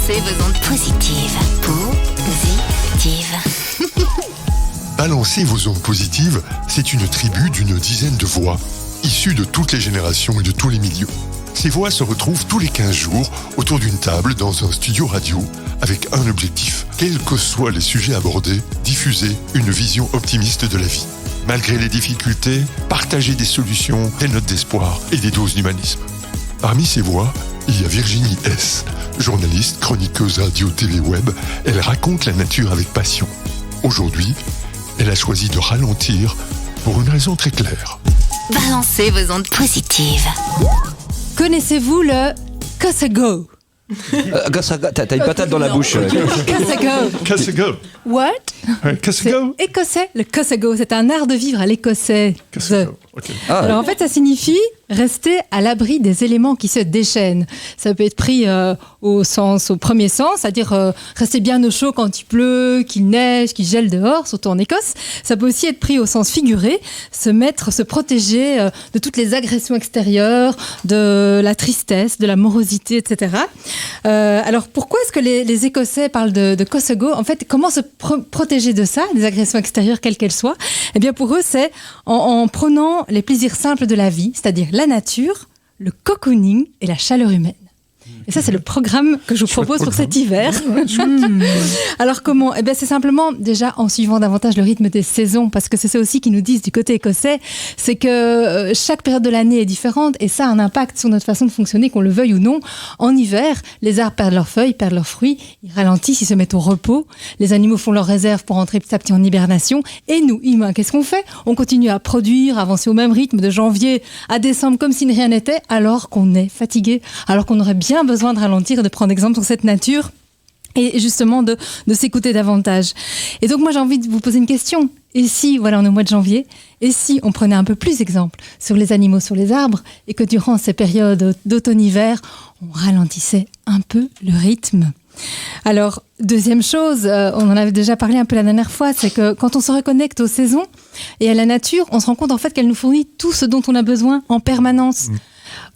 Balancez vos ondes positives. Positives. Balancez vos ondes positives, c'est une tribu d'une dizaine de voix, issues de toutes les générations et de tous les milieux. Ces voix se retrouvent tous les 15 jours autour d'une table dans un studio radio avec un objectif, quels que soient les sujets abordés, diffuser une vision optimiste de la vie. Malgré les difficultés, partager des solutions, des notes d'espoir et des doses d'humanisme. Parmi ces voix, il y a Virginie S., journaliste, chroniqueuse radio, télé, web. Elle raconte la nature avec passion. Aujourd'hui, elle a choisi de ralentir pour une raison très claire. Balancez vos ondes positives. Connaissez-vous le Kosogo? T'as une patate dans la bouche. Kosogo. What? Kosogo. C'est écossais. Le Kosogo, c'est un art de vivre à l'écossais. Kosogo. Ok. Alors en fait, ça signifie rester à l'abri des éléments qui se déchaînent. Ça peut être pris au premier sens, c'est-à-dire rester bien au chaud quand il pleut, qu'il neige, qu'il gèle dehors, surtout en Écosse. Ça peut aussi être pris au sens figuré, se protéger de toutes les agressions extérieures, de la tristesse, de la morosité, etc. Alors pourquoi est-ce que les Écossais parlent de Kosogo? En fait, comment se protéger de ça, des agressions extérieures, quelles qu'elles soient? Eh bien pour eux, c'est en prenant les plaisirs simples de la vie, c'est-à-dire la nature, le cocooning et la chaleur humaine. Et ça, c'est le programme que je vous propose pour cet hiver. Alors comment? Eh bien, c'est simplement déjà en suivant davantage le rythme des saisons, parce que c'est ça aussi qu'ils nous disent du côté écossais, c'est que chaque période de l'année est différente et ça a un impact sur notre façon de fonctionner, qu'on le veuille ou non. En hiver, les arbres perdent leurs feuilles, perdent leurs fruits, ils ralentissent, ils se mettent au repos. Les animaux font leurs réserves pour entrer petit à petit en hibernation. Et nous, humains, qu'est-ce qu'on fait? On continue à produire, à avancer au même rythme de janvier à décembre comme si rien n'était, alors qu'on est fatigué, alors qu'on aurait bien besoin de ralentir et de prendre exemple sur cette nature et justement de s'écouter davantage. Et donc moi j'ai envie de vous poser une question. Et si, voilà, on est au mois de janvier, et si on prenait un peu plus exemple sur les animaux, sur les arbres, et que durant ces périodes d'automne-hiver, on ralentissait un peu le rythme? Alors, deuxième chose, on en avait déjà parlé un peu la dernière fois, c'est que quand on se reconnecte aux saisons et à la nature, on se rend compte en fait qu'elle nous fournit tout ce dont on a besoin en permanence.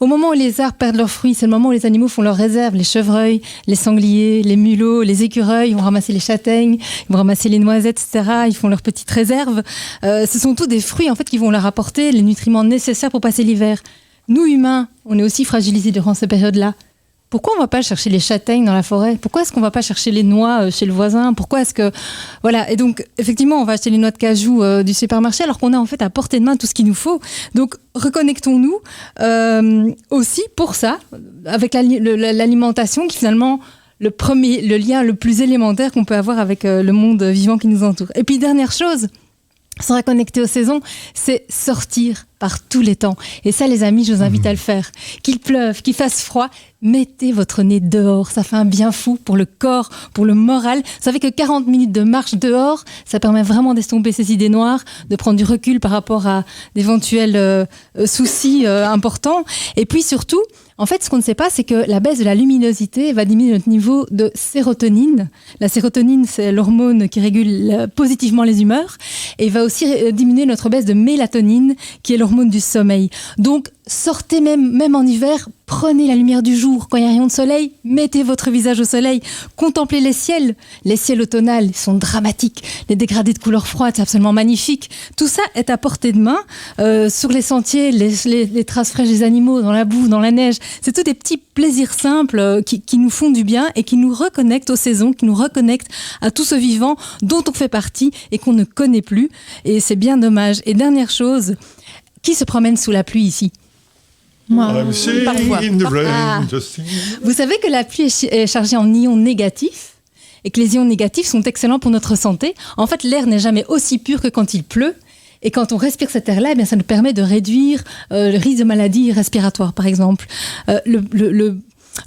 Au moment où les arbres perdent leurs fruits, c'est le moment où les animaux font leurs réserves. Les chevreuils, les sangliers, les mulots, les écureuils, ils vont ramasser les châtaignes, ils vont ramasser les noisettes, etc. Ils font leurs petites réserves. Ce sont tous des fruits en fait qui vont leur apporter les nutriments nécessaires pour passer l'hiver. Nous, humains, on est aussi fragilisés durant ces périodes-là. Pourquoi on ne va pas chercher les châtaignes dans la forêt? Pourquoi est-ce qu'on ne va pas chercher les noix chez le voisin? Pourquoi est-ce que... Voilà, et donc, effectivement, on va acheter les noix de cajou du supermarché alors qu'on a en fait à portée de main tout ce qu'il nous faut. Donc, reconnectons-nous aussi pour ça, avec l'alimentation qui finalement... le lien le plus élémentaire qu'on peut avoir avec le monde vivant qui nous entoure. Et puis, dernière chose, se reconnecter aux saisons, c'est sortir par tous les temps. Et ça, les amis, je vous invite à le faire. Qu'il pleuve, qu'il fasse froid, mettez votre nez dehors. Ça fait un bien fou pour le corps, pour le moral. Vous savez que 40 minutes de marche dehors, ça permet vraiment d'estomper ces idées noires, de prendre du recul par rapport à d'éventuels soucis importants. Et puis surtout, en fait, ce qu'on ne sait pas, c'est que la baisse de la luminosité va diminuer notre niveau de sérotonine. La sérotonine, c'est l'hormone qui régule positivement les humeurs et va aussi diminuer notre baisse de mélatonine, qui est l'hormone du sommeil. Donc, sortez même en hiver, prenez la lumière du jour. Quand il y a un rayon de soleil, mettez votre visage au soleil. Contemplez les ciels. Les ciels automnals, ils sont dramatiques. Les dégradés de couleurs froides, c'est absolument magnifique. Tout ça est à portée de main. Sur les sentiers, les traces fraîches des animaux, dans la boue, dans la neige. C'est tous des petits plaisirs simples qui nous font du bien et qui nous reconnectent aux saisons, qui nous reconnectent à tout ce vivant dont on fait partie et qu'on ne connaît plus. Et c'est bien dommage. Et dernière chose, qui se promène sous la pluie ici? Moi. Parfois. Vous savez que la pluie est chargée en ions négatifs et que les ions négatifs sont excellents pour notre santé. En fait, l'air n'est jamais aussi pur que quand il pleut. Et quand on respire cet air-là, eh bien, ça nous permet de réduire le risque de maladies respiratoires, par exemple.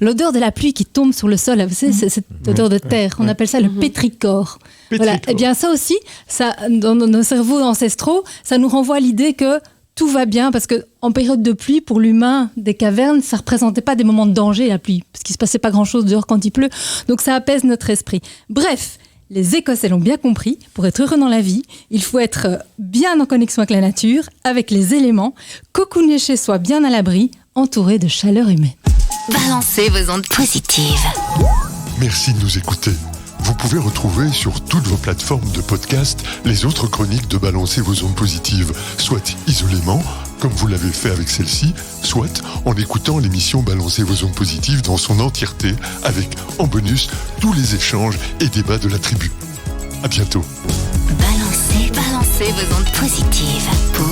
L'odeur de la pluie qui tombe sur le sol, vous savez, c'est cette odeur de terre. On appelle ça le pétrichor. Voilà. Eh bien, ça aussi, ça, dans nos cerveaux ancestraux, ça nous renvoie à l'idée que tout va bien, parce qu'en période de pluie, pour l'humain des cavernes, ça ne représentait pas des moments de danger, la pluie, parce qu'il ne se passait pas grand-chose dehors quand il pleut. Donc ça apaise notre esprit. Bref, les Écossais l'ont bien compris, pour être heureux dans la vie, il faut être bien en connexion avec la nature, avec les éléments, cocooner chez soi bien à l'abri, entouré de chaleur humaine. Balancez vos ondes positives. Merci de nous écouter. Vous pouvez retrouver sur toutes vos plateformes de podcast les autres chroniques de Balancez vos ondes positives, soit isolément, comme vous l'avez fait avec celle-ci, soit en écoutant l'émission Balancez vos ondes positives dans son entièreté, avec en bonus tous les échanges et débats de la tribu. À bientôt. Balancez vos ondes positives pour